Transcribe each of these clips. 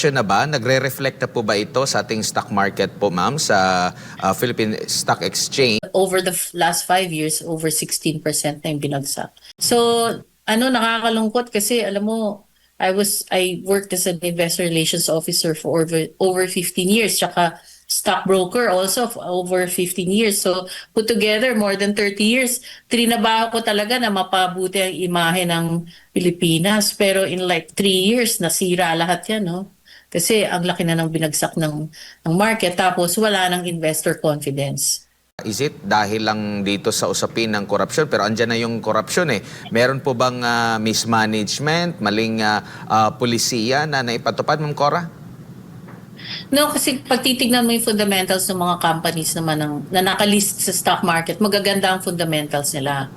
correction na ba? Nagre-reflect na po ba ito sa ating stock market po, ma'am, sa Philippine Stock Exchange? Over the last 5 years, over 16% na yung binagsak. So, nakakalungkot kasi alam mo, I worked as an investor relations officer for over 15 years, tsaka stockbroker also for over 15 years. So, put together, more than 30 years. Trinabaho ko talaga na mapabuti ang imahe ng Pilipinas. Pero in like 3 years, nasira lahat yan, no? Kasi ang laki na ng binagsak ng market, tapos wala ng investor confidence. Is it dahil lang dito sa usapin ng korupsyon? Pero andyan na yung korupsyon eh. Meron po bang mismanagement, maling pulisiya na naipatupad, Ma'am Cora? No, kasi pag titignan mo yung fundamentals ng mga companies naman na nakalist sa stock market, magaganda ang fundamentals nila.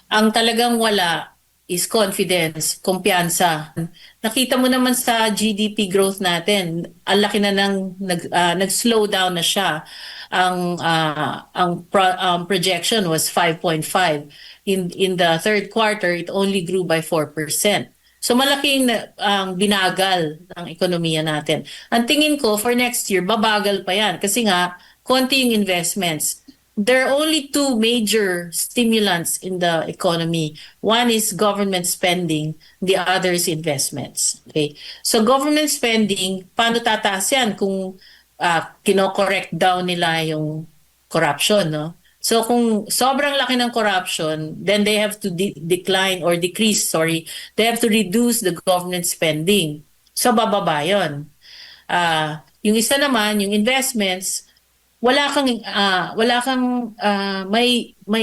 Ang talagang wala is confidence, kumpiyansa. Nakita mo naman sa GDP growth natin, ang laki na nag-slow down na siya. Ang projection was 5.5. In the third quarter, it only grew by 4%. So malaking binagal ng ekonomiya natin. Ang tingin ko for next year, babagal pa yan. Kasi nga, konti yung investments. There are only two major stimulants in the economy. One is government spending, the other is investments. Okay? So government spending, paano tataas yan kung kino-correct down nila yung corruption, no? So kung sobrang laki ng corruption, then they have to they have to reduce the government spending. So bababa yun. Yung isa naman, yung investments, may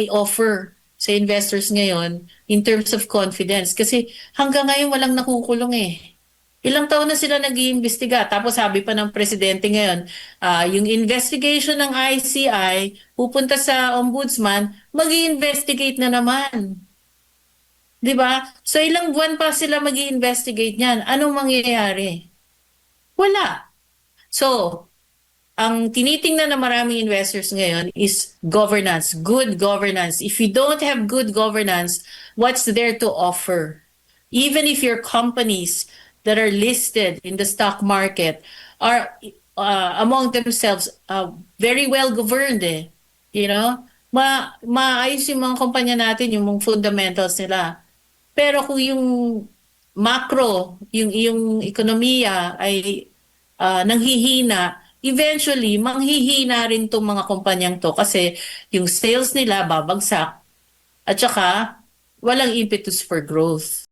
offer sa investors ngayon in terms of confidence. Kasi hanggang ngayon walang nakukulong eh. Ilang taon na sila nag-iimbestiga. Tapos sabi pa ng presidente ngayon, yung investigation ng ICI pupunta sa ombudsman, mag-i-investigate na naman. 'Di ba? So ilang buwan pa sila mag-i-investigate niyan. Anong mangyayari? Wala. So, ang tinitingnan ng maraming investors ngayon is governance, good governance. If you don't have good governance, what's there to offer? Even if your companies that are listed in the stock market are among themselves very well governed, you know, maayos yung mga kumpanya natin, yung mga fundamentals nila. Pero kung yung macro, yung ekonomiya ay nanghihina, eventually manghihina rin tong mga kumpanyang to kasi yung sales nila babagsak at saka walang impetus for growth.